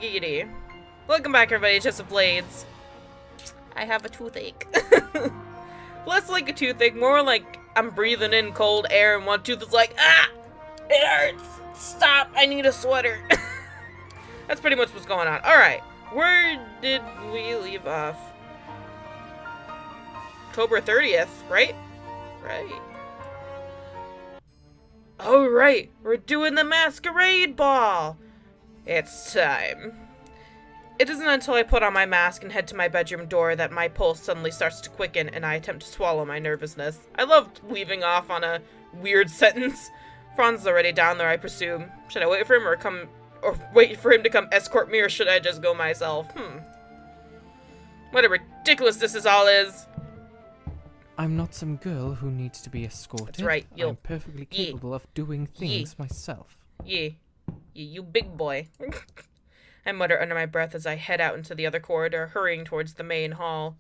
giggity. Welcome back, everybody, to Chest of Blades. I have a toothache. Less like a toothache, more like I'm breathing in cold air and one tooth is like, ah! It hurts! Stop! I need a sweater! That's pretty much what's going on. Alright, where did we leave off? October 30th, right? Right. Oh, right! We're doing the masquerade ball! It's time. It isn't until I put on my mask and head to my bedroom door that my pulse suddenly starts to quicken and I attempt to swallow my nervousness. I love leaving off on a weird sentence. Franz is already down there, I presume. Should I wait for him or wait for him to come escort me, or should I just go myself? What a ridiculous this all is. I'm not some girl who needs to be escorted. That's right. I'm perfectly capable of doing things myself. Yeah, you big boy. I mutter under my breath as I head out into the other corridor, hurrying towards the main hall.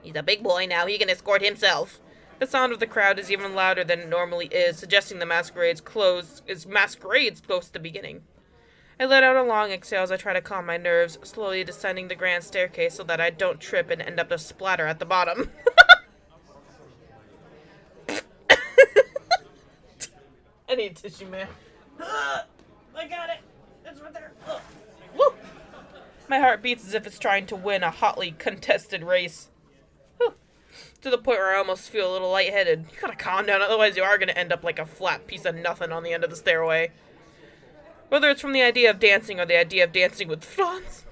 He's a big boy now, he can escort himself. The sound of the crowd is even louder than it normally is, suggesting the masquerade's close to the beginning. I let out a long exhale as I try to calm my nerves, slowly descending the grand staircase so that I don't trip and end up a splatter at the bottom. I need tissue, man. I got it. It's right there. Woo! My heart beats as if it's trying to win a hotly contested race. Whew. To the point where I almost feel a little lightheaded. You gotta calm down, otherwise you are gonna end up like a flat piece of nothing on the end of the stairway. Whether it's from the idea of dancing or the idea of dancing with Franz,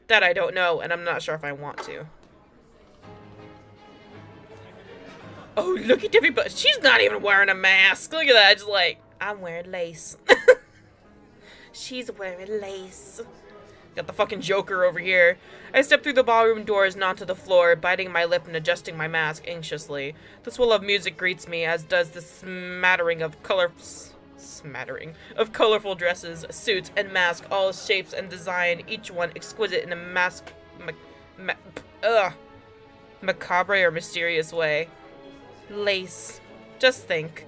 that I don't know, and I'm not sure if I want to. Oh, look at everybody. She's not even wearing a mask. Look at that. Just like, I'm wearing lace. She's wearing lace. Got the fucking Joker over here. I step through the ballroom doors and onto the floor, biting my lip and adjusting my mask anxiously. The swell of music greets me, as does the smattering of colorful dresses, suits, and masks, all shapes and design, each one exquisite in a macabre or mysterious way. Lace. Just think.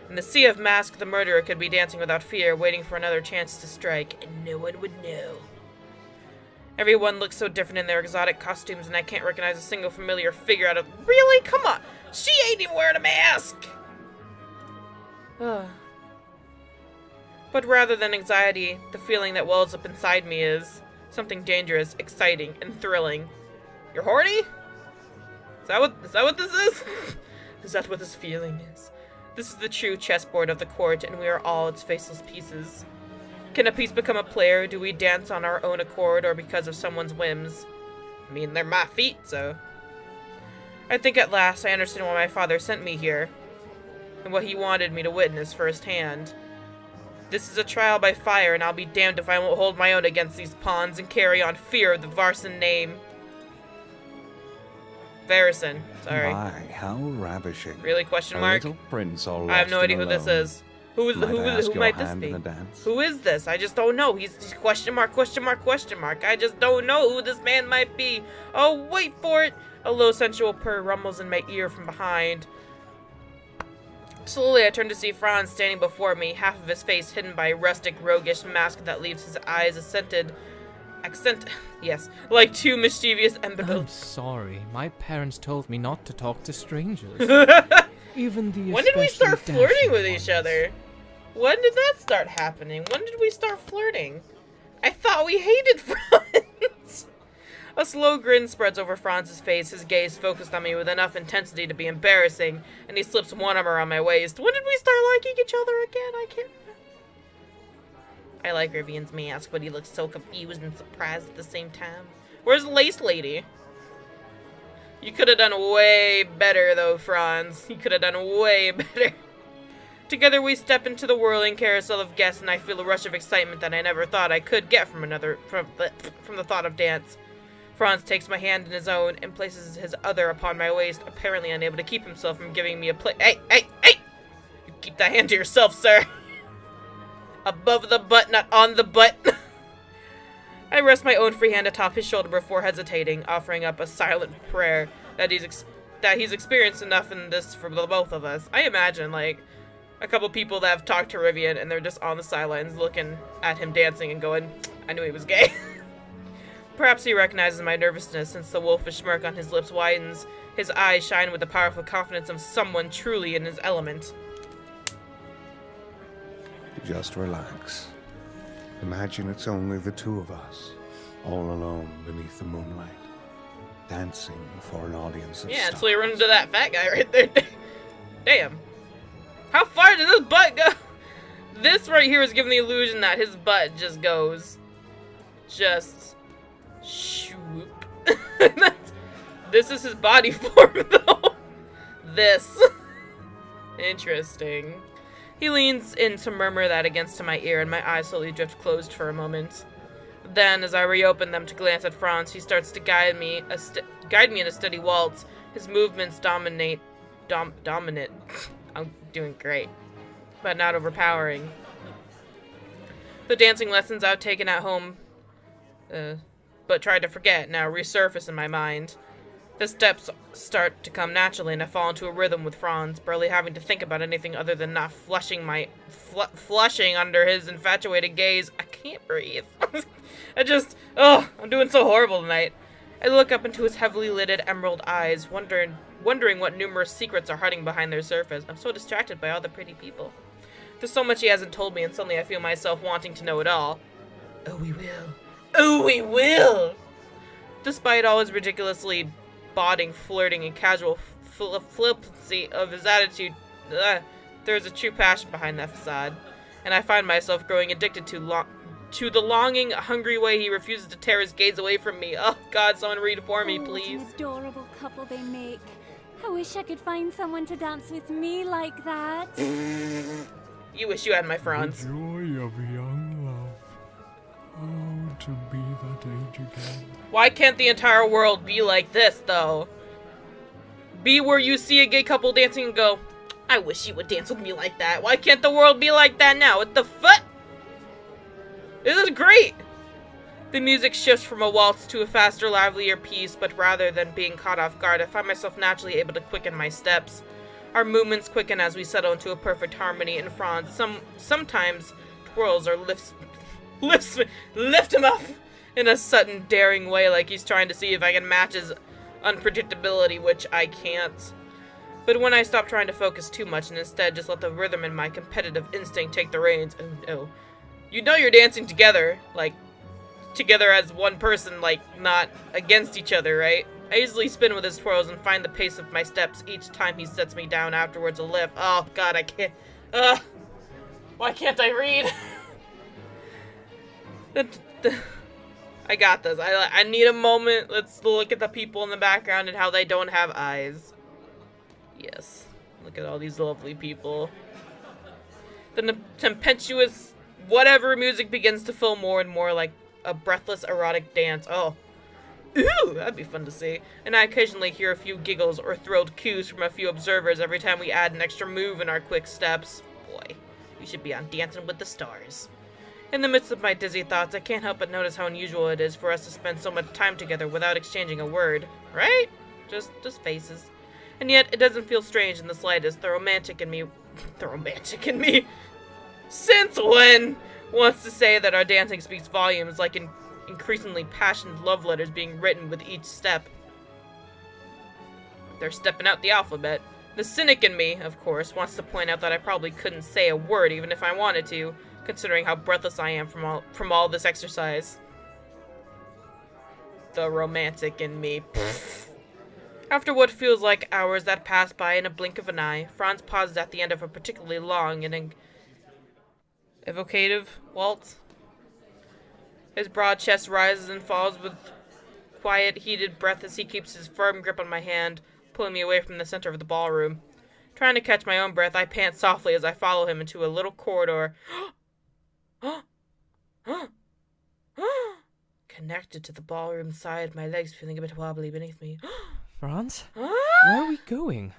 In the sea of masks, the murderer could be dancing without fear, waiting for another chance to strike, and no one would know. Everyone looks so different in their exotic costumes, and I can't recognize a single familiar figure out of— Really? Come on! She ain't even wearing a mask! But rather than anxiety, the feeling that wells up inside me is something dangerous, exciting, and thrilling. You're horny? Is that what this is? Is that what this feeling is? This is the true chessboard of the court, and we are all its faceless pieces. Can a piece become a player? Do we dance on our own accord, or because of someone's whims? I mean, they're my feet, so... I think at last I understand why my father sent me here, and what he wanted me to witness firsthand. This is a trial by fire, and I'll be damned if I won't hold my own against these pawns and carry on fear of the Varson name. Varison, sorry. My, how ravishing. Really, question A mark? little prince all I have no lost idea and who this alone. is. Who might this be? Who is this? I just don't know. He's question mark, question mark, question mark. I just don't know who this man might be. Oh, wait for it! A low sensual purr rumbles in my ear from behind. Slowly, I turn to see Franz standing before me, half of his face hidden by a rustic, roguish mask that leaves his eyes like two mischievous I'm emeralds. sorry. My parents told me not to talk to strangers. Even the When did we start especially flirting dashing with each ones. other? When did that start happening? When did we start flirting? I thought we hated Franz. A slow grin spreads over Franz's face, his gaze focused on me with enough intensity to be embarrassing, and he slips one arm around my waist. When did we start liking each other again? I can't remember. I like Rivian's mask, but he looks so confused and surprised at the same time. Where's the lace lady? You could have done way better, though, Franz. You could have done way better. Together we step into the whirling carousel of guests, and I feel a rush of excitement that I never thought I could get from the thought of dance. Franz takes my hand in his own and places his other upon my waist, apparently unable to keep himself from giving me a Hey! You keep that hand to yourself, sir! Above the butt, not on the butt! I rest my own free hand atop his shoulder before hesitating, offering up a silent prayer that he's experienced enough in this for the both of us. I imagine, like, a couple people that have talked to Rivian, and they're just on the sidelines looking at him dancing and going, I knew he was gay. Perhaps he recognizes my nervousness since the wolfish smirk on his lips widens. His eyes shine with the powerful confidence of someone truly in his element. Just relax. Imagine it's only the two of us, all alone beneath the moonlight, dancing for an audience of Yeah, stars. until you run into that fat guy right there. Damn. How far does his butt go? This right here is giving the illusion that his butt just goes. Just. Shoop. This is his body form, though. This. Interesting. He leans in to murmur that against my ear, and my eyes slowly drift closed for a moment. Then, as I reopen them to glance at Franz, he starts to guide me in a steady waltz. His movements dominant. I'm doing great, but not overpowering. The dancing lessons I've taken at home, but tried to forget, now resurface in my mind. The steps start to come naturally, and I fall into a rhythm with Franz, barely having to think about anything other than not flushing under his infatuated gaze. I can't breathe. I'm doing so horrible tonight. I look up into his heavily lidded emerald eyes, wondering what numerous secrets are hiding behind their surface. I'm so distracted by all the pretty people. There's so much he hasn't told me, and suddenly I feel myself wanting to know it all. Oh, we will. Oh, we will! Despite all his ridiculously bawding, flirting, and casual flippancy of his attitude, there is a true passion behind that facade, and I find myself growing addicted to the longing, hungry way he refuses to tear his gaze away from me. Oh, God, someone read for me, please. What an adorable couple they make. I wish I could find someone to dance with me like that. You wish you had my Franz. The joy of young love. Oh, to be that age again. Why can't the entire world be like this, though? Be where you see a gay couple dancing and go, I wish you would dance with me like that. Why can't the world be like that now? What the fuck? This is great! The music shifts from a waltz to a faster, livelier piece, but rather than being caught off guard, I find myself naturally able to quicken my steps. Our movements quicken as we settle into a perfect harmony, and Franz sometimes twirls or lift him up in a sudden, daring way, like he's trying to see if I can match his unpredictability, which I can't. But when I stop trying to focus too much and instead just let the rhythm and my competitive instinct take the reins, oh no. You know you're dancing together, like, together as one person, like, not against each other, right? I easily spin with his twirls and find the pace of my steps each time he sets me down afterwards a lift. Oh, God, I can't. Why can't I read? I got this. I need a moment. Let's look at the people in the background and how they don't have eyes. Yes. Look at all these lovely people. The tempestuous whatever music begins to feel more and more like a breathless erotic dance. Oh. Ooh, that'd be fun to see. And I occasionally hear a few giggles or thrilled cues from a few observers every time we add an extra move in our quick steps. Boy, you should be on Dancing with the Stars. In the midst of my dizzy thoughts, I can't help but notice how unusual it is for us to spend so much time together without exchanging a word. Right? Just faces. And yet, it doesn't feel strange in the slightest. The romantic in me, since when, wants to say that our dancing speaks volumes, like increasingly passionate love letters being written with each step. They're stepping out the alphabet. The cynic in me, of course, wants to point out that I probably couldn't say a word even if I wanted to, considering how breathless I am from all this exercise. The romantic in me. After what feels like hours that pass by in a blink of an eye, Franz pauses at the end of a particularly long and evocative waltz. His broad chest rises and falls with quiet, heated breath as he keeps his firm grip on my hand, pulling me away from the center of the ballroom. Trying to catch my own breath, I pant softly as I follow him into a little corridor. Connected to the ballroom side, my legs feeling a bit wobbly beneath me. Franz? Where are we going?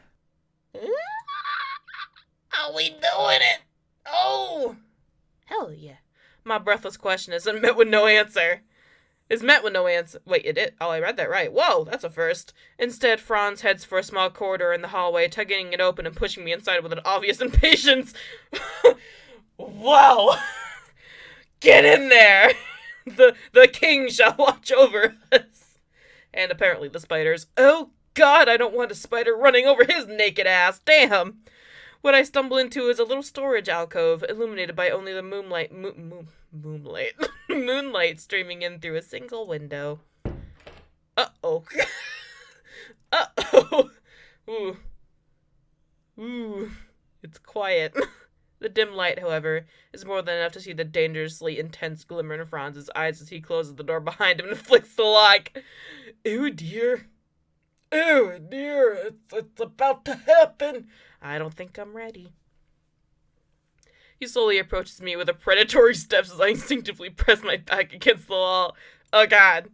Are we doing it? Oh! Hell yeah. My breathless question is met with no answer. is met with no answer. Wait, it is? Oh, I read that right. Whoa, that's a first. Instead, Franz heads for a small corridor in the hallway, tugging it open and pushing me inside with an obvious impatience. Wow! Get in there! The king shall watch over us. And apparently the spiders. Oh god, I don't want a spider running over his naked ass. Damn! What I stumble into is a little storage alcove, illuminated by only the moonlight moonlight streaming in through a single window. Uh-oh. Uh-oh. Ooh. Ooh. It's quiet. The dim light, however, is more than enough to see the dangerously intense glimmer in Franz's eyes as he closes the door behind him and flicks the lock. Oh dear. Oh dear, it's about to happen. I don't think I'm ready. He slowly approaches me with a predatory steps as I instinctively press my back against the wall. Oh god.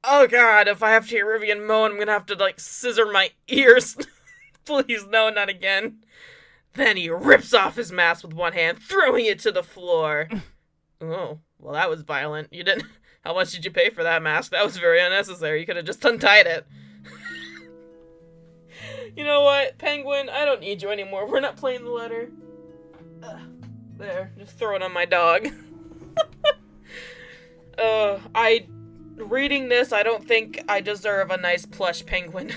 Oh god, if I have to hear Rivian moan, I'm gonna have to, like, scissor my ears. Please, no, not again. Then he rips off his mask with one hand, throwing it to the floor. Oh, well, that was violent. You didn't... How much did you pay for that mask? That was very unnecessary. You could have just untied it. You know what, Penguin? I don't need you anymore. We're not playing the letter. There, just throw it on my dog. Reading this, I don't think I deserve a nice plush penguin.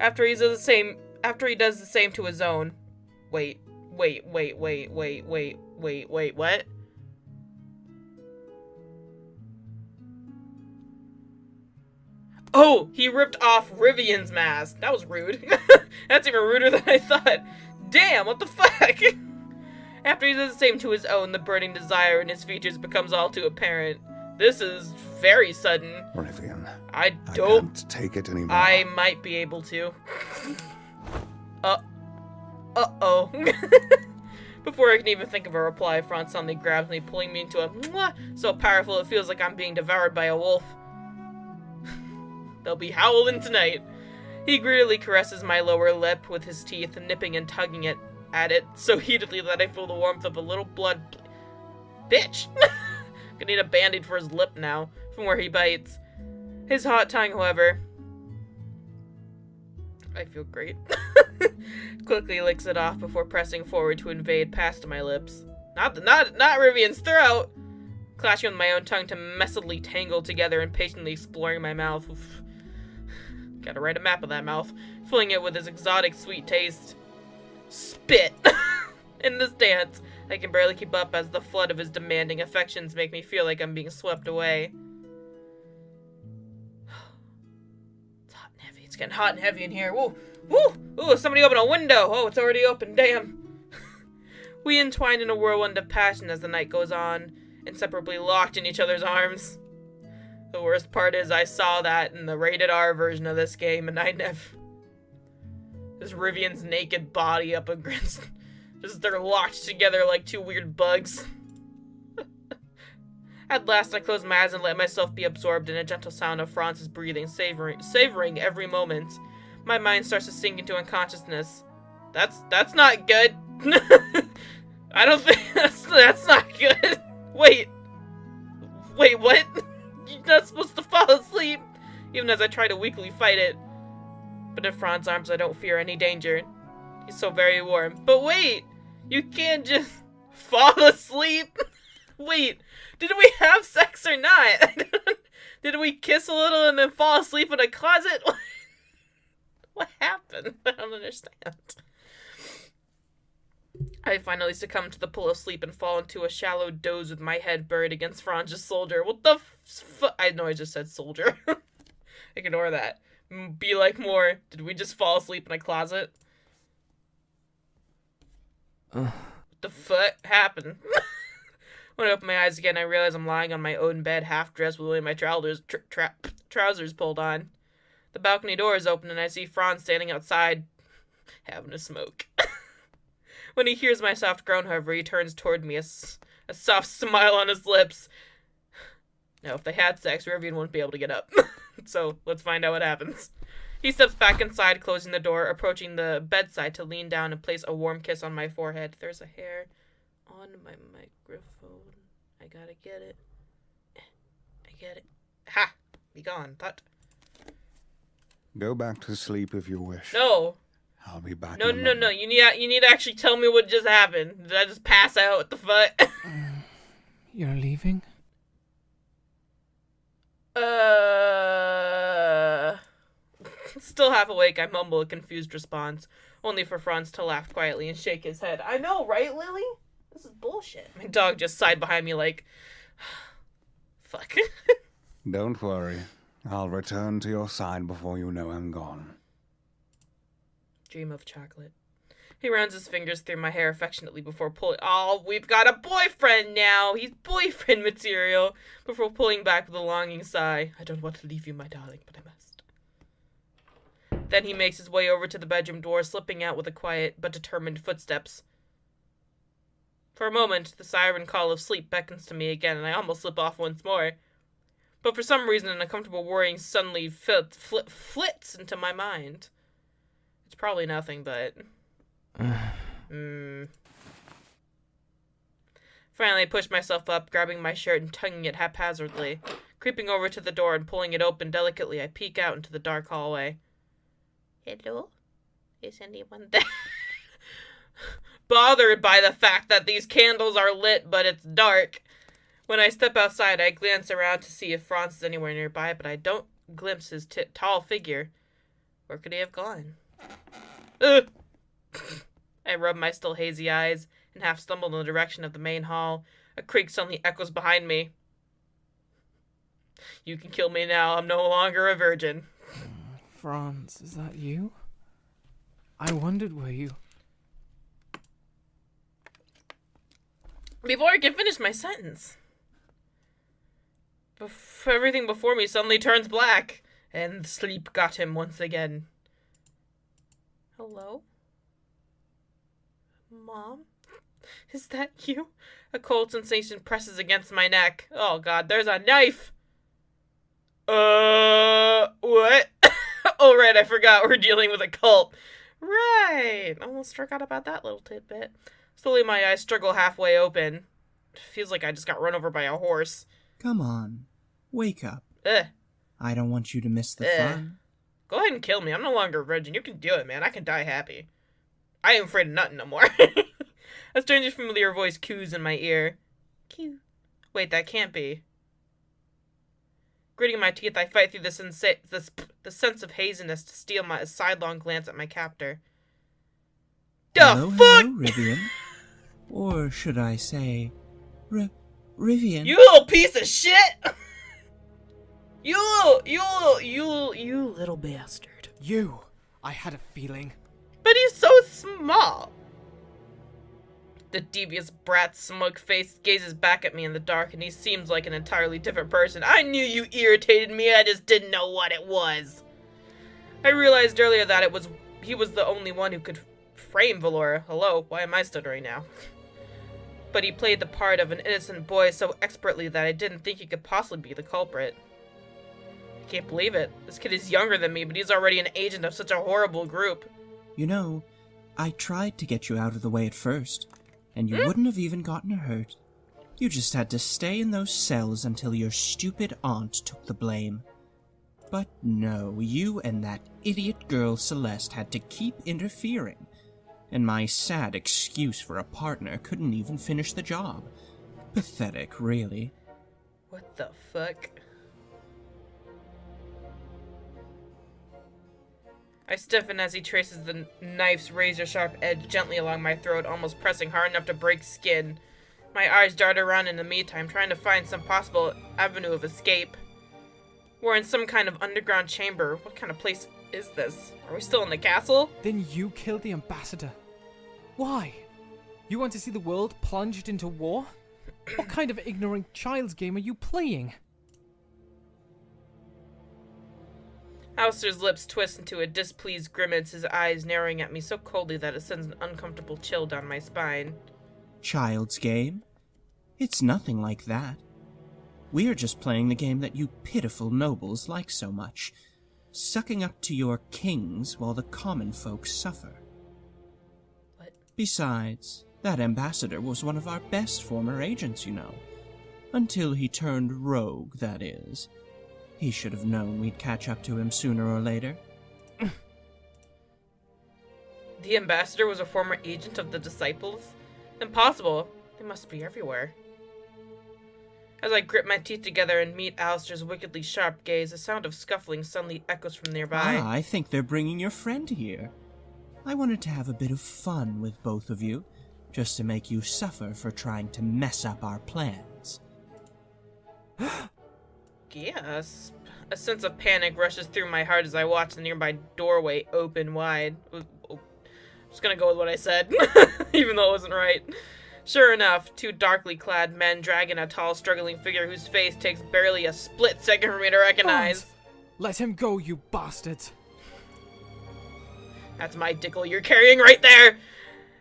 After he does the same to his own. Wait, what? Oh, he ripped off Rivian's mask. That was rude. That's even ruder than I thought. Damn, what the fuck? After he does the same to his own, the burning desire in his features becomes all too apparent. This is very sudden. Rivian, I can't take it anymore. I might be able to. Uh-oh. Before I can even think of a reply, Franz suddenly grabs me, pulling me into a mwah, so powerful it feels like I'm being devoured by a wolf. They'll be howling tonight. He greedily caresses my lower lip with his teeth, nipping and tugging at it so heatedly that I feel the warmth of a little blood. Bitch! Gonna need a band-aid for his lip now, from where he bites. His hot tongue, however, I feel great, quickly licks it off before pressing forward to invade past my lips. Not Rivian's throat! Clashing with my own tongue to messedly tangle together and patiently exploring my mouth. Oof. Gotta write a map of that mouth. Filling it with his exotic sweet taste. Spit! In this dance, I can barely keep up as the flood of his demanding affections make me feel like I'm being swept away. It's hot and heavy. It's getting hot and heavy in here. Woo! Woo! Ooh, somebody open a window! Oh, it's already open. Damn! We entwine in a whirlwind of passion as the night goes on, inseparably locked in each other's arms. The worst part is I saw that in the rated R version of this game, and I never... This Rivian's naked body up against... Just they're locked together like two weird bugs. At last, I closed my eyes and let myself be absorbed in a gentle sound of Franz's breathing, savoring every moment. My mind starts to sink into unconsciousness. That's not good. I don't think that's not good. Wait, what? You're not supposed to fall asleep, even as I try to weakly fight it. But in Franz's arms, I don't fear any danger. He's so very warm. But wait, you can't just fall asleep. Wait, did we have sex or not? Did we kiss a little and then fall asleep in a closet? What happened? I don't understand. I finally succumb to the pull of sleep and fall into a shallow doze with my head buried against Franz's shoulder. What the I know I just said soldier. Ignore that. Be like more. Did we just fall asleep in a closet? What the fuck happened? When I open my eyes again, I realize I'm lying on my own bed, half dressed with only my trousers pulled on. The balcony door is open and I see Franz standing outside, having a smoke. When he hears my soft groan, however, he turns toward me, a soft smile on his lips. Now, if they had sex, Rivian wouldn't be able to get up. So, let's find out what happens. He steps back inside, closing the door, approaching the bedside to lean down and place a warm kiss on my forehead. There's a hair on my microphone. I gotta get it. I get it. Ha! Be gone. That. Go back to sleep if you wish. No. I'll be back. No, in a no, no. moment. You need to actually tell me what just happened. Did I just pass out? What the fuck? You're leaving? Still half awake, I mumble a confused response, only for Franz to laugh quietly and shake his head. I know, right, Lily? This is bullshit. My dog just sighed behind me like, fuck. Don't worry. I'll return to your side before you know I'm gone. Dream of chocolate. He runs his fingers through my hair affectionately before pulling. Oh, we've got a boyfriend now. He's boyfriend material. Before pulling back with a longing sigh. I don't want to leave you, my darling, but I must. Then he makes his way over to the bedroom door, slipping out with a quiet but determined footsteps. For a moment, the siren call of sleep beckons to me again, and I almost slip off once more. But for some reason, an uncomfortable worrying suddenly flits into my mind. It's probably nothing, but... Finally, I push myself up, grabbing my shirt and tugging it haphazardly. Creeping over to the door and pulling it open delicately, I peek out into the dark hallway. Hello? Is anyone there? Bothered by the fact that these candles are lit, but it's dark. When I step outside, I glance around to see if Franz is anywhere nearby, but I don't glimpse his tall figure. Where could he have gone? Ugh! I rub my still hazy eyes and half stumble in the direction of the main hall. A creak suddenly echoes behind me. You can kill me now. I'm no longer a virgin. Franz, is that you? I wondered where you... Before I can finish my sentence, everything before me suddenly turns black, and sleep got him once again. Hello? Mom? Is that you? A cold sensation presses against my neck. Oh god, there's a knife! What? Oh right, I forgot we're dealing with a cult. Right! Almost forgot about that little tidbit. Slowly my eyes struggle halfway open. It feels like I just got run over by a horse. Come on. Wake up. Ugh. I don't want you to miss the fun. Go ahead and kill me. I'm no longer a virgin. You can do it, man. I can die happy. I ain't afraid of nothing no more. A strange familiar voice coos in my ear. Coo. Wait, that can't be. Gritting my teeth, I fight through the sense of haziness to steal a sidelong glance at my captor. Hello, fuck? hello, Rivian. Or should I say, Rivian? You little piece of shit! You little bastard. You! I had a feeling. But he's so small. The devious brat's smug face gazes back at me in the dark, and he seems like an entirely different person. I knew you irritated me, I just didn't know what it was. I realized earlier that he was the only one who could frame Valora. Hello, why am I stuttering now? But he played the part of an innocent boy so expertly that I didn't think he could possibly be the culprit. I can't believe it. This kid is younger than me, but he's already an agent of such a horrible group. You know, I tried to get you out of the way at first, and you wouldn't have even gotten hurt. You just had to stay in those cells until your stupid aunt took the blame. But no, you and that idiot girl Celeste had to keep interfering, and my sad excuse for a partner couldn't even finish the job. Pathetic, really. What the fuck? I stiffen as he traces the knife's razor-sharp edge gently along my throat, almost pressing hard enough to break skin. My eyes dart around in the meantime, trying to find some possible avenue of escape. We're in some kind of underground chamber. What kind of place is this? Are we still in the castle? Then you killed the ambassador. Why? You want to see the world plunged into war? What kind of ignorant child's game are you playing? Alistair's lips twist into a displeased grimace, his eyes narrowing at me so coldly that it sends an uncomfortable chill down my spine. Child's game? It's nothing like that. We're just playing the game that you pitiful nobles like so much, sucking up to your kings while the common folk suffer. What? Besides, that ambassador was one of our best former agents, you know. Until he turned rogue, that is. He should have known we'd catch up to him sooner or later. The ambassador was a former agent of the Disciples? Impossible. They must be everywhere. As I grip my teeth together and meet Alistair's wickedly sharp gaze, a sound of scuffling suddenly echoes from nearby. I think they're bringing your friend here. I wanted to have a bit of fun with both of you, just to make you suffer for trying to mess up our plans. Gasp. A sense of panic rushes through my heart as I watch the nearby doorway open wide. I'm just gonna go with what I said, even though it wasn't right. Sure enough, two darkly clad men dragging a tall, struggling figure whose face takes barely a split second for me to recognize. Franz, let him go, you bastard. That's my dickle you're carrying right there!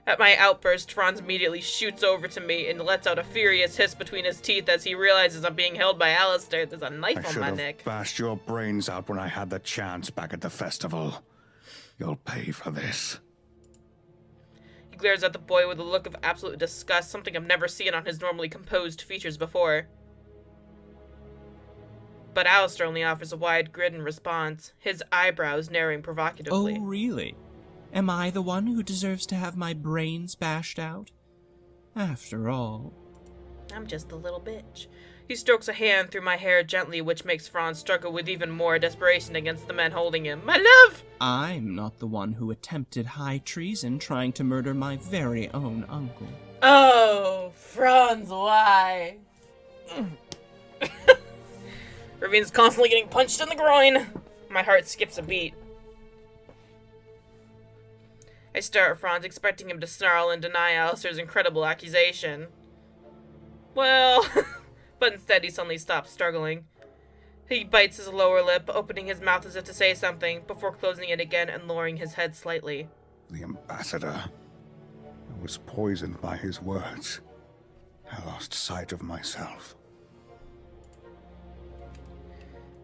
At my outburst, Franz immediately shoots over to me and lets out a furious hiss between his teeth as he realizes I'm being held by Alistair. There's a knife I on should my have neck. bashed your brains out when I had the chance back at the festival. You'll pay for this. He glares at the boy with a look of absolute disgust, something I've never seen on his normally composed features before. But Alistair only offers a wide grin in response, his eyebrows narrowing provocatively. Oh, really? Am I the one who deserves to have my brains bashed out? After all... I'm just a little bitch. He strokes a hand through my hair gently, which makes Franz struggle with even more desperation against the men holding him. My love! I'm not the one who attempted high treason trying to murder my very own uncle. Oh, Franz, why? Ravine's constantly getting punched in the groin. My heart skips a beat. I stare at Franz, expecting him to snarl and deny Alistair's incredible accusation. Well, but instead he suddenly stops struggling. He bites his lower lip, opening his mouth as if to say something, before closing it again and lowering his head slightly. The ambassador. I was poisoned by his words. I lost sight of myself.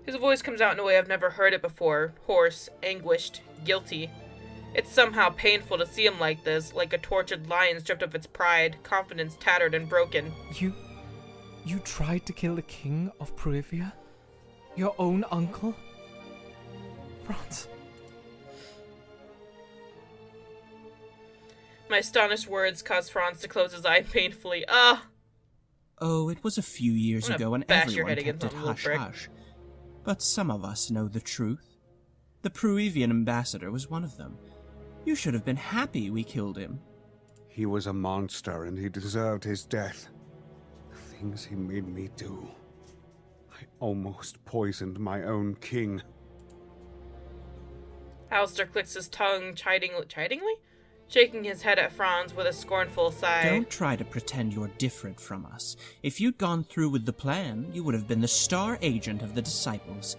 His voice comes out in a way I've never heard it before, hoarse, anguished, guilty. It's somehow painful to see him like this, like a tortured lion stripped of its pride, confidence tattered and broken. You tried to kill the king of Perivia? Your own uncle? Franz. My astonished words cause Franz to close his eye painfully. Ah! Oh, it was a few years I'm gonna ago and bash your everyone head kept against it that little brick. hush-hush. But some of us know the truth. The Peruvian ambassador was one of them. You should have been happy we killed him. He was a monster and he deserved his death. The things he made me do. I almost poisoned my own king. Alistair clicks his tongue chidingly? Shaking his head at Franz with a scornful sigh. Don't try to pretend you're different from us. If you'd gone through with the plan, you would have been the star agent of the Disciples.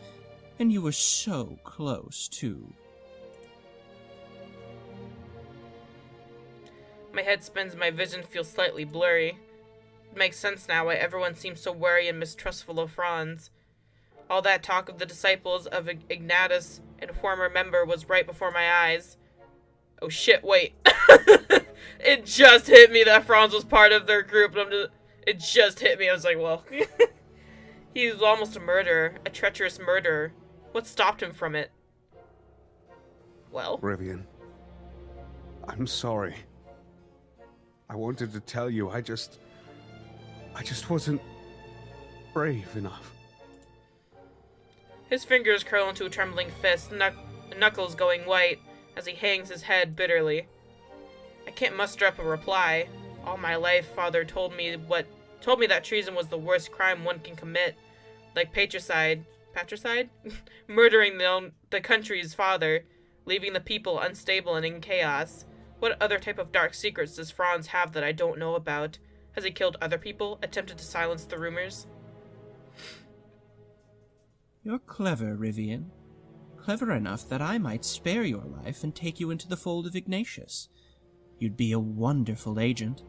And you were so close, too. My head spins and my vision feels slightly blurry. It makes sense now why everyone seems so wary and mistrustful of Franz. All that talk of the Disciples of Ignatius and a former member was right before my eyes. Oh shit, wait. It just hit me that Franz was part of their group, and it just hit me. I was like, well, he was almost a murderer, a treacherous murderer. What stopped him from it? Well? Rivian, I'm sorry. I wanted to tell you, I just wasn't brave enough. His fingers curl into a trembling fist, knuckles going white, as he hangs his head bitterly. I can't muster up a reply. All my life, Father told me that treason was the worst crime one can commit, like patricide, murdering the country's father, leaving the people unstable and in chaos. What other type of dark secrets does Franz have that I don't know about? Has he killed other people, attempted to silence the rumors? You're clever, Rivian. Clever enough that I might spare your life and take you into the fold of Ignatius. You'd be a wonderful agent,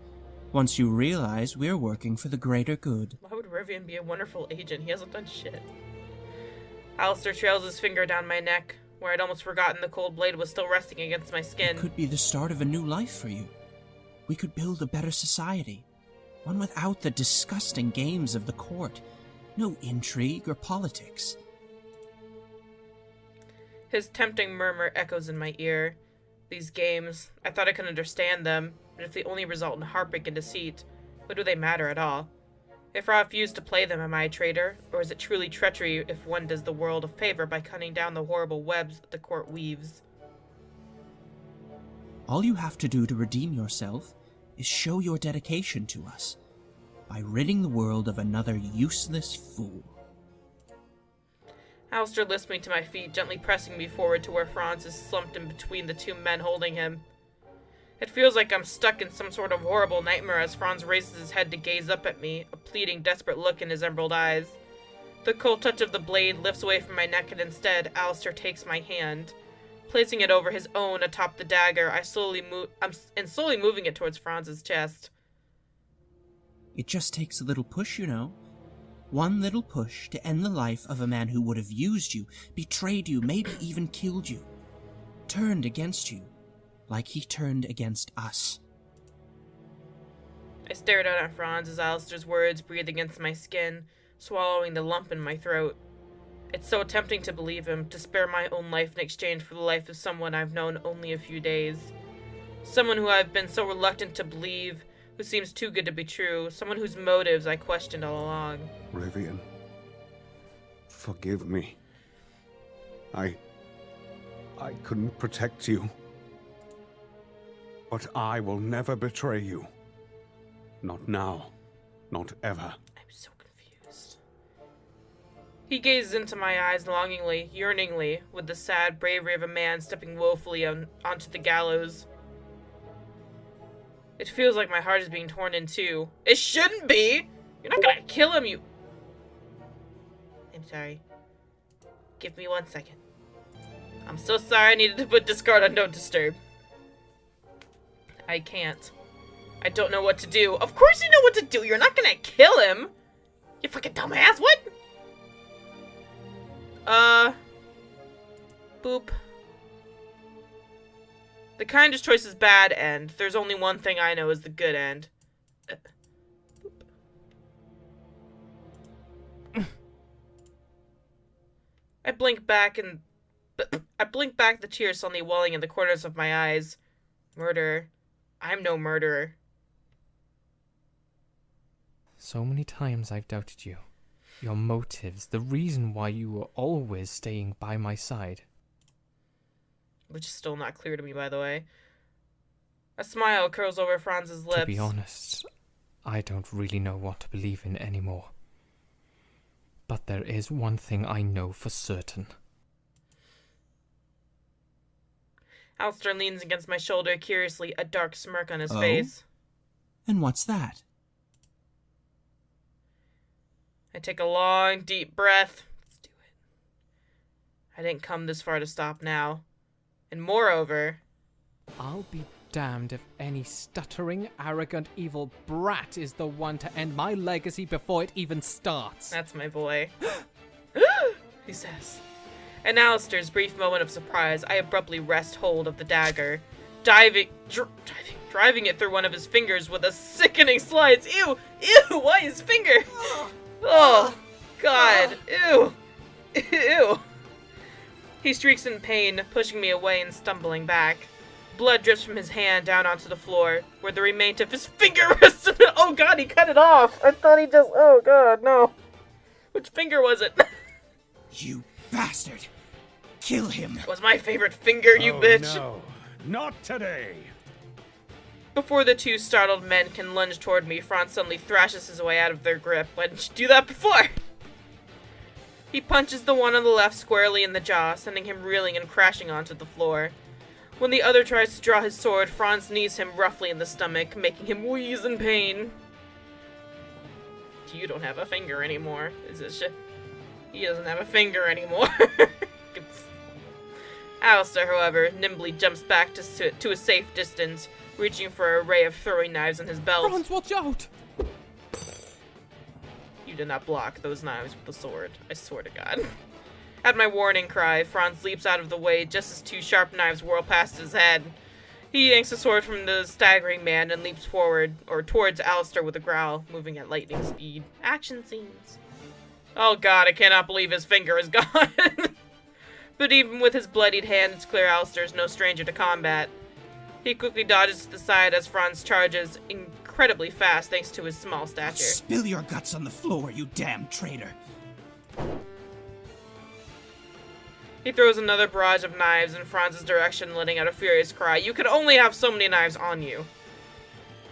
once you realize we're working for the greater good. Why would Rivian be a wonderful agent? He hasn't done shit. Alistair trails his finger down my neck, where I'd almost forgotten the cold blade was still resting against my skin. It could be the start of a new life for you. We could build a better society, one without the disgusting games of the court. No intrigue or politics. His tempting murmur echoes in my ear. These games, I thought I could understand them, but if they only result in heartbreak and deceit, what do they matter at all? If I refuse to play them, am I a traitor? Or is it truly treachery if one does the world a favor by cutting down the horrible webs the court weaves? All you have to do to redeem yourself is show your dedication to us by ridding the world of another useless fool. Alistair lifts me to my feet, gently pressing me forward to where Franz is slumped in between the two men holding him. It feels like I'm stuck in some sort of horrible nightmare as Franz raises his head to gaze up at me, a pleading, desperate look in his emerald eyes. The cold touch of the blade lifts away from my neck, and instead, Alistair takes my hand. Placing it over his own atop the dagger, I'm slowly moving it towards Franz's chest. It just takes a little push, you know. One little push to end the life of a man who would have used you, betrayed you, maybe even killed you. Turned against you, like he turned against us. I stared out at Franz as Alistair's words breathed against my skin, swallowing the lump in my throat. It's so tempting to believe him, to spare my own life in exchange for the life of someone I've known only a few days. Someone who I've been so reluctant to believe, who seems too good to be true, someone whose motives I questioned all along. Rivian, forgive me. I couldn't protect you. But I will never betray you. Not now. Not ever. I'm so confused. He gazes into my eyes longingly, yearningly, with the sad bravery of a man stepping woefully onto the gallows. It feels like my heart is being torn in two. It shouldn't be! You're not gonna kill him, you... I'm sorry. Give me 1 second. I'm so sorry I needed to put discard on Don't Disturb. I can't. I don't know what to do. Of course you know what to do! You're not gonna kill him! You fucking dumbass, what? Boop. The kindest choice is bad end. There's only one thing I know is the good end. I blink back, the tears suddenly welling in the corners of my eyes. Murder. I'm no murderer. So many times I've doubted you. Your motives, the reason why you were always staying by my side. Which is still not clear to me, by the way. A smile curls over Franz's lips. To be honest, I don't really know what to believe in anymore. But there is one thing I know for certain. Alistair leans against my shoulder curiously, a dark smirk on his face. And what's that? I take a long, deep breath. Let's do it. I didn't come this far to stop now. And moreover... I'll be damned if any stuttering, arrogant, evil brat is the one to end my legacy before it even starts. That's my boy. He says. In Alistair's brief moment of surprise, I abruptly wrest hold of the dagger, driving it through one of his fingers with a sickening slice. Ew! Ew! Why his finger? Oh, God. Ew. Ew. He shrieks in pain, pushing me away and stumbling back. Blood drips from his hand down onto the floor, where the remains of his finger rested. Oh God, he cut it off. I thought he just... Oh God, no. Which finger was it? You bastard! Kill him! It was my favorite finger, you bitch. No, not today. Before the two startled men can lunge toward me, Franz suddenly thrashes his way out of their grip. Why didn't you do that before? He punches the one on the left squarely in the jaw, sending him reeling and crashing onto the floor. When the other tries to draw his sword, Franz knees him roughly in the stomach, making him wheeze in pain. You don't have a finger anymore. Is this shit? He doesn't have a finger anymore. Alistair, however, nimbly jumps back to a safe distance, reaching for a ray of throwing knives in his belt. Franz, watch out! You did not block those knives with the sword. I swear to God. At my warning cry, Franz leaps out of the way just as two sharp knives whirl past his head. He yanks the sword from the staggering man and leaps forward, or towards Alistair with a growl, moving at lightning speed. Action scenes. Oh God, I cannot believe his finger is gone. But even with his bloodied hand, it's clear Alistair is no stranger to combat. He quickly dodges to the side as Franz charges incredibly fast thanks to his small stature. Spill your guts on the floor, you damn traitor. He throws another barrage of knives in Franz's direction, letting out a furious cry. You can only have so many knives on you.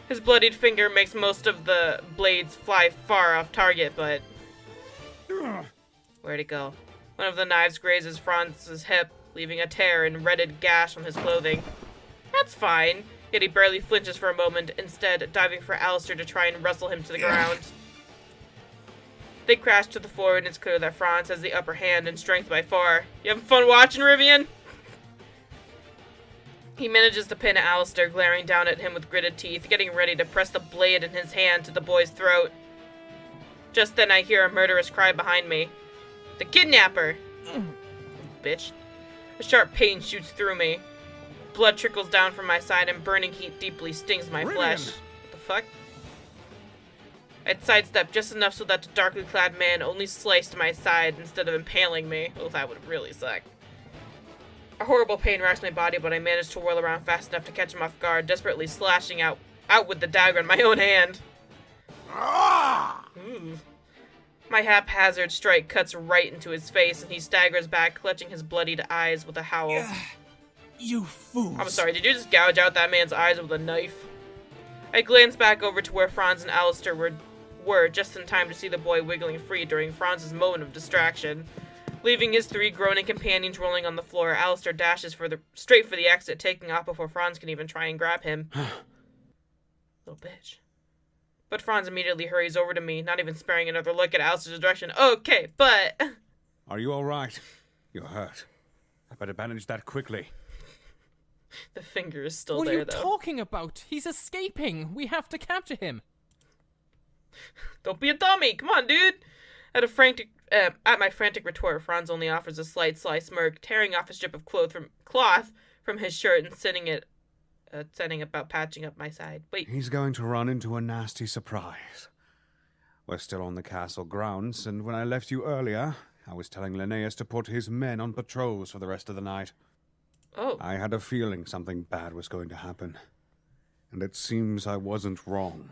His bloodied finger makes most of the blades fly far off target, but... Where'd it go? One of the knives grazes Franz's hip, leaving a tear and reddened gash on his clothing. That's fine, yet he barely flinches for a moment, instead diving for Alistair to try and wrestle him to the ground. They crash to the floor, and it's clear that Franz has the upper hand in strength by far. You having fun watching, Rivian? He manages to pin Alistair, glaring down at him with gritted teeth, getting ready to press the blade in his hand to the boy's throat. Just then I hear a murderous cry behind me. The kidnapper! Bitch. A sharp pain shoots through me. Blood trickles down from my side and burning heat deeply stings my flesh. What the fuck? I'd sidestepped just enough so that the darkly clad man only sliced my side instead of impaling me. Oh, that would really suck. A horrible pain racks my body, but I managed to whirl around fast enough to catch him off guard, desperately slashing out with the dagger in my own hand. My haphazard strike cuts right into his face, and he staggers back, clutching his bloodied eyes with a howl. You fools. I'm sorry, did you just gouge out that man's eyes with a knife? I glanced back over to where Franz and Alistair were just in time to see the boy wiggling free during Franz's moment of distraction. Leaving his 3 groaning companions rolling on the floor, Alistair dashes straight for the exit, taking off before Franz can even try and grab him. Little bitch. But Franz immediately hurries over to me, not even sparing another look at Alistair's direction. Okay, but... Are you all right? You're hurt. I better bandage that quickly. The finger is still What are there, you though. talking about? He's escaping. We have to capture him. Don't be a dummy. Come on, dude. At my frantic retort, Franz only offers a slight sly smirk, tearing off a strip of cloth from his shirt and setting about patching up my side. Wait. He's going to run into a nasty surprise. We're still on the castle grounds, and when I left you earlier, I was telling Linnaeus to put his men on patrols for the rest of the night. Oh. I had a feeling something bad was going to happen, and it seems I wasn't wrong.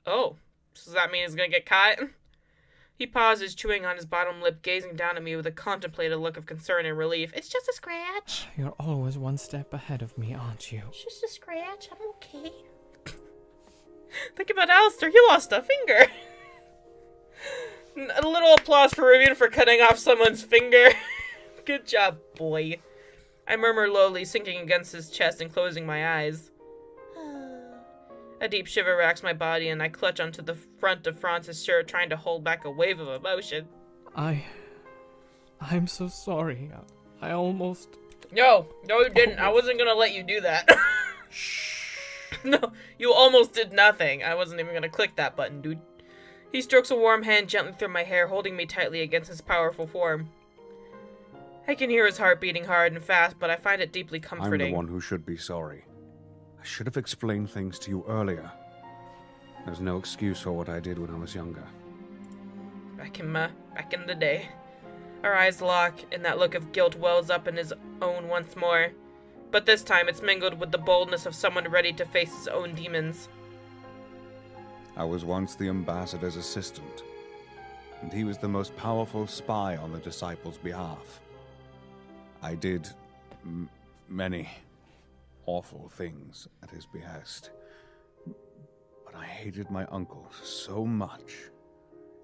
Oh. Does that mean he's gonna get caught? He pauses, chewing on his bottom lip, gazing down at me with a contemplative look of concern and relief. It's just a scratch. You're always one step ahead of me, aren't you? It's just a scratch. I'm okay. Think about Alistair. He lost a finger. A little applause for Rivian for cutting off someone's finger. Good job, boy. I murmur lowly, sinking against his chest and closing my eyes. A deep shiver racks my body, and I clutch onto the front of Franz's shirt, trying to hold back a wave of emotion. I'm so sorry. I almost... No, you didn't. I wasn't gonna let you do that. Shh. No, you almost did nothing. I wasn't even gonna click that button, dude. He strokes a warm hand gently through my hair, holding me tightly against his powerful form. I can hear his heart beating hard and fast, but I find it deeply comforting. I'm the one who should be sorry. I should have explained things to you earlier. There's no excuse for what I did when I was younger. Back in the day. Our eyes lock, and that look of guilt wells up in his own once more. But this time it's mingled with the boldness of someone ready to face his own demons. I was once the ambassador's assistant, and he was the most powerful spy on the disciples' behalf. I did many awful things at his behest, but I hated my uncle so much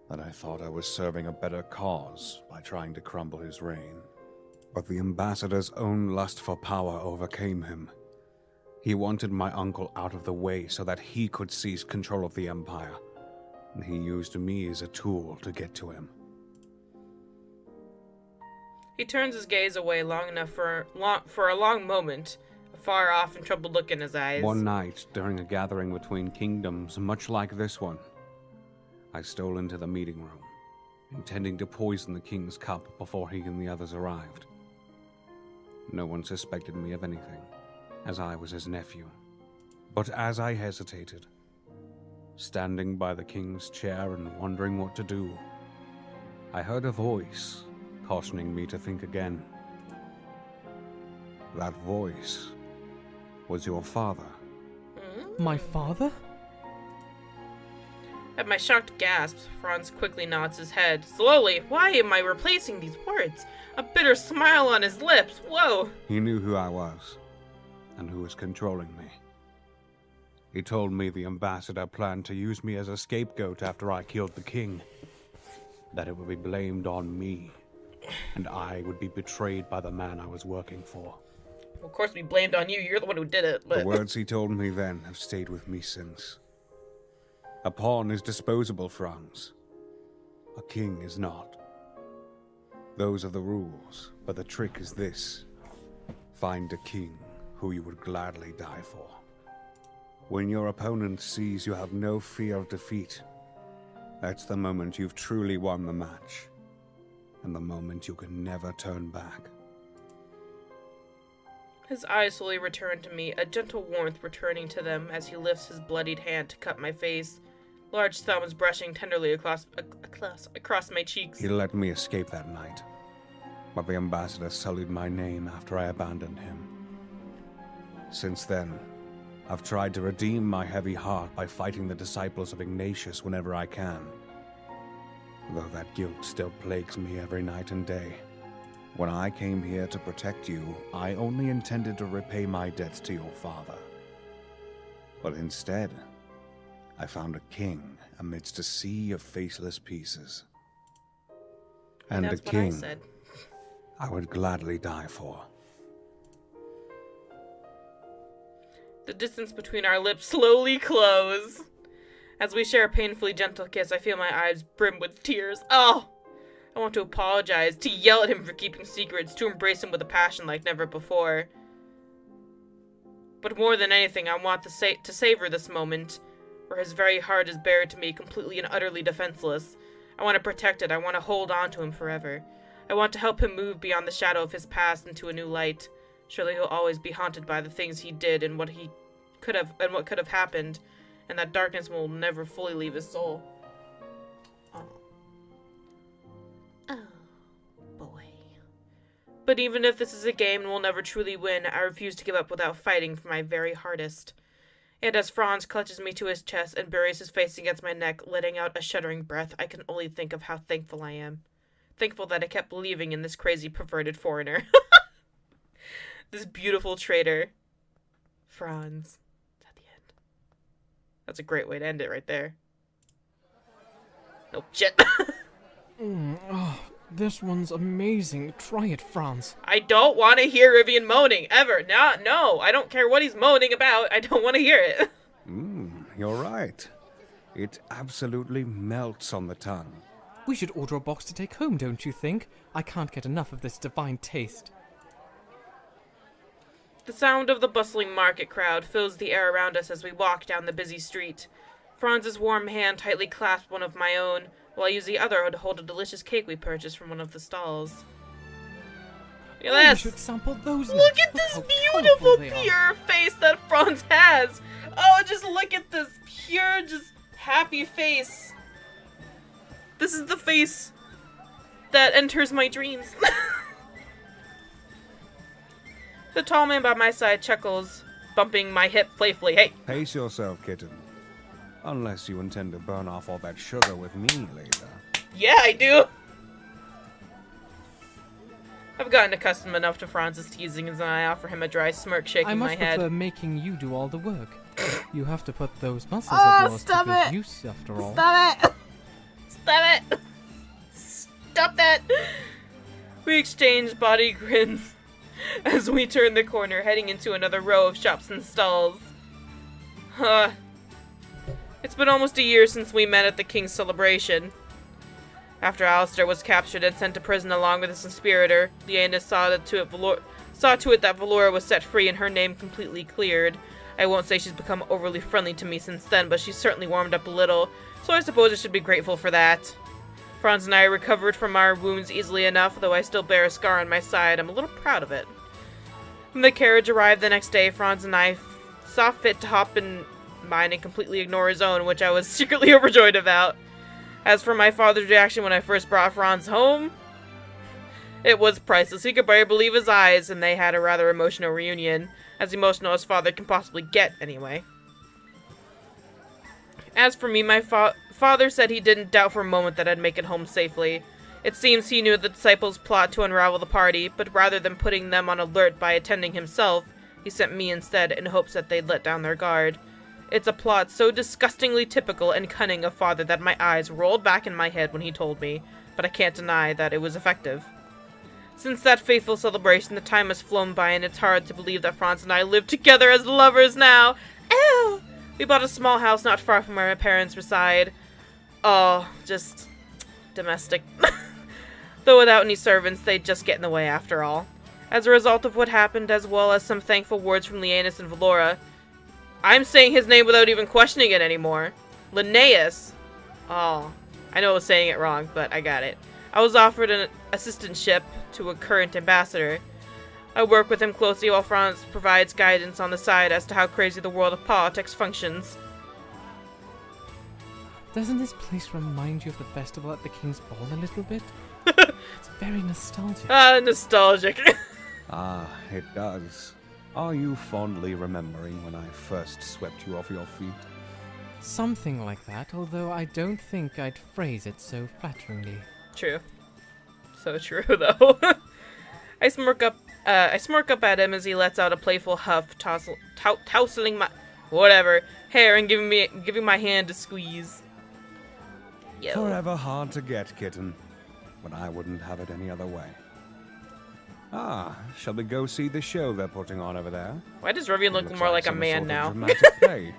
that I thought I was serving a better cause by trying to crumble his reign. But the ambassador's own lust for power overcame him. He wanted my uncle out of the way so that he could seize control of the empire, and he used me as a tool to get to him. He turns his gaze away long enough for a long moment, a far off and troubled look in his eyes. One night, during a gathering between kingdoms much like this one, I stole into the meeting room, intending to poison the king's cup before he and the others arrived. No one suspected me of anything, as I was his nephew. But as I hesitated, standing by the king's chair and wondering what to do, I heard a voice cautioning me to think again. That voice was your father. My father? At my shocked gasps, Franz quickly nods his head. Slowly, why am I replacing these words? A bitter smile on his lips. Whoa! He knew who I was, and who was controlling me. He told me the ambassador planned to use me as a scapegoat after I killed the king. That it would be blamed on me, and I would be betrayed by the man I was working for. Of course, we blamed on you. You're the one who did it. But The words he told me then have stayed with me since. A pawn is disposable, Franz. A king is not. Those are the rules, but the trick is this. Find a king who you would gladly die for. When your opponent sees you have no fear of defeat, that's the moment you've truly won the match, and the moment you can never turn back. his eyes slowly return to me, a gentle warmth returning to them as he lifts his bloodied hand to cut my face. Large thumbs brushing tenderly across my cheeks. He let me escape that night, but the ambassador sullied my name after I abandoned him. Since then, I've tried to redeem my heavy heart by fighting the disciples of Ignatius whenever I can, though that guilt still plagues me every night and day. When I came here to protect you, I only intended to repay my debts to your father. But instead, I found a king amidst a sea of faceless pieces. And That's a what I king said. I would gladly die for. The distance between our lips slowly close. As we share a painfully gentle kiss, I feel my eyes brim with tears. Oh! I want to apologize, to yell at him for keeping secrets, to embrace him with a passion like never before. But more than anything, I want to savor this moment, where his very heart is bared to me, completely and utterly defenseless. I want to protect it. I want to hold on to him forever. I want to help him move beyond the shadow of his past into a new light. Surely he'll always be haunted by the things he did and what could have happened, and that darkness will never fully leave his soul. Oh, boy. But even if this is a game and we'll never truly win, I refuse to give up without fighting for my very hardest. And as Franz clutches me to his chest and buries his face against my neck, letting out a shuddering breath, I can only think of how thankful I am. Thankful that I kept believing in this crazy, perverted foreigner. This beautiful traitor. Franz. At the end. That's a great way to end it right there. Oh, shit. Oh, this one's amazing. Try it, Franz. I don't want to hear Rivian moaning, ever. No, I don't care what he's moaning about. I don't want to hear it. You're right. It absolutely melts on the tongue. We should order a box to take home, don't you think? I can't get enough of this divine taste. The sound of the bustling market crowd fills the air around us as we walk down the busy street. Franz's warm hand tightly clasps one of my own, while I use the other to hold a delicious cake we purchased from one of the stalls. Look at We this! should sample those Look next. at this how beautiful, colourful they are. pure face that Franz has! Oh, just look at this pure, just happy face. This is the face that enters my dreams. The tall man by my side chuckles, bumping my hip playfully. Hey, Pace yourself, kitten. Unless you intend to burn off all that sugar with me later. yeah, I do. I've gotten accustomed enough to Franz's teasing as I offer him a dry smirk shaking I my much head. prefer making you do all the work. You have to put those muscles Oh, of yours to stop good it. use, after all. Stop it! Stop it! Stop that! We exchange body grins as we turn the corner, heading into another row of shops and stalls. It's been almost a year since we met at the King's celebration. After Alistair was captured and sent to prison along with his conspirator, Leanis saw to it that Valora was set free and her name completely cleared. I won't say she's become overly friendly to me since then, but she's certainly warmed up a little, so I suppose I should be grateful for that. Franz and I recovered from our wounds easily enough, though I still bear a scar on my side. I'm a little proud of it. When the carriage arrived the next day, Franz and I saw fit to hop in mine and completely ignore his own, which I was secretly overjoyed about. As for my father's reaction when I first brought Franz home, it was priceless. He could barely believe his eyes, and they had a rather emotional reunion. As emotional as father can possibly get, anyway. As for me, my father said he didn't doubt for a moment that I'd make it home safely. It seems he knew the disciples' plot to unravel the party, but rather than putting them on alert by attending himself, he sent me instead in hopes that they'd let down their guard. It's a plot so disgustingly typical and cunning of father that my eyes rolled back in my head when he told me, but I can't deny that it was effective. Since that fateful celebration, the time has flown by, and it's hard to believe that Franz and I live together as lovers now. Ew! We bought a small house not far from where my parents reside. Oh, just domestic. Though without any servants, they'd just get in the way after all. As a result of what happened, as well as some thankful words from Leanus and Valora, I'm saying his name without even questioning it anymore. Linnaeus. Oh, I know I was saying it wrong, but I got it. I was offered an assistantship to a current ambassador. I work with him closely while Franz provides guidance on the side as to how crazy the world of politics functions. Doesn't this place remind you of the festival at the King's Ball a little bit? It's very nostalgic. Ah, nostalgic. Ah, it does. Are you fondly remembering when I first swept you off your feet? Something like that, although I don't think I'd phrase it so flatteringly. True. So true, though. I smirk up at him as he lets out a playful huff, tousling my hair and giving my hand a squeeze. Yo. Forever hard to get, kitten. But I wouldn't have it any other way. Ah, shall we go see the show they're putting on over there? Why does Rivian look Looks more like a some man sort of now? Dramatic play.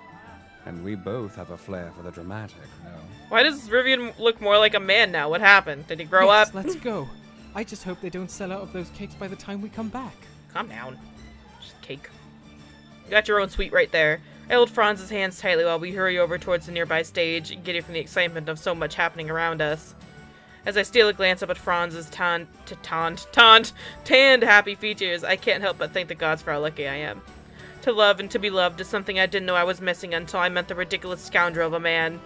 And we both have a flair for the dramatic, no? Why does Rivian look more like a man now? What happened? Did he grow Yes, up? let's go. I just hope they don't sell out of those cakes by the time we come back. Calm down. Just cake. You got your own suite right there. I hold Franz's hands tightly while we hurry over towards the nearby stage, giddy from the excitement of so much happening around us. As I steal a glance up at Franz's tanned, happy features, I can't help but thank the gods for how lucky I am. To love and to be loved is something I didn't know I was missing until I met the ridiculous scoundrel of a man.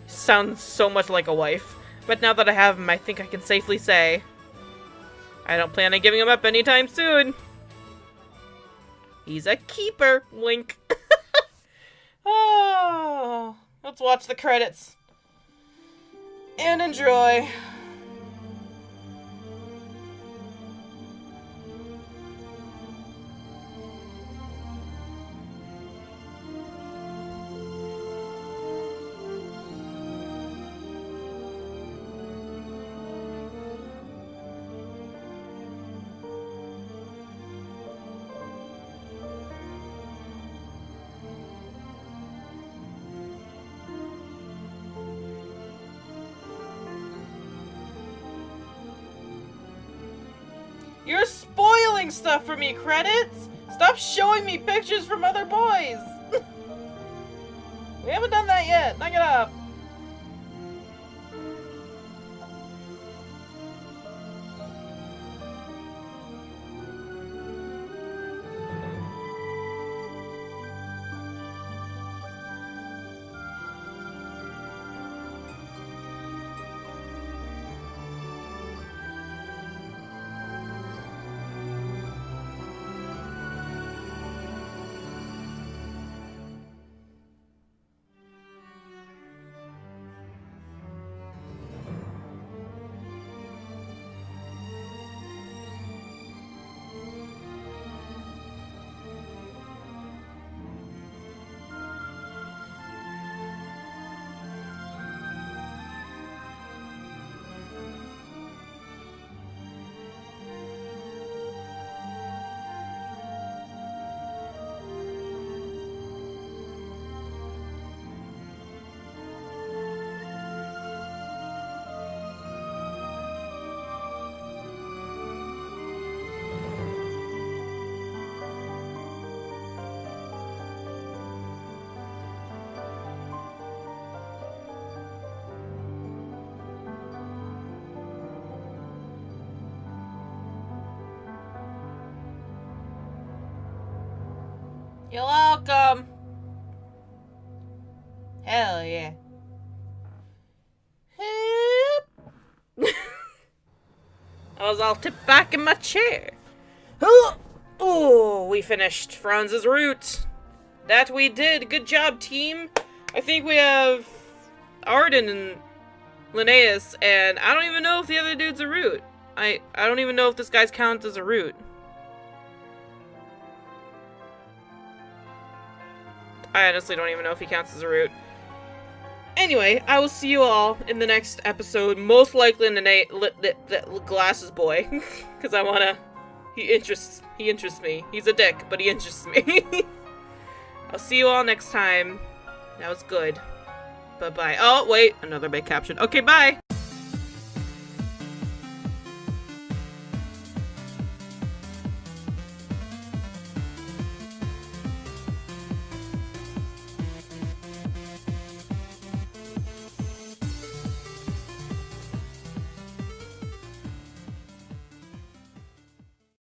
Sounds so much like a wife. But now that I have him, I think I can safely say, I don't plan on giving him up anytime soon. He's a keeper, wink. Oh, let's watch the credits. And enjoy. You're spoiling stuff for me, credits! Stop showing me pictures from other boys! We haven't done that yet. Knock it off. You're welcome. Hell yeah. I was all tipped back in my chair. Oh, we finished Franz's route. That we did. Good job, team. I think we have Arden and Linnaeus, and I don't even know if the other dude's a root. I don't even know if this guy's counts as a root. I honestly don't even know if he counts as a root. Anyway, I will see you all in the next episode. Most likely in the Glasses Boy, because I wanna. He interests me. He's a dick, but he interests me. I'll see you all next time. That was good. Bye bye. Oh wait, another big caption. Okay, bye.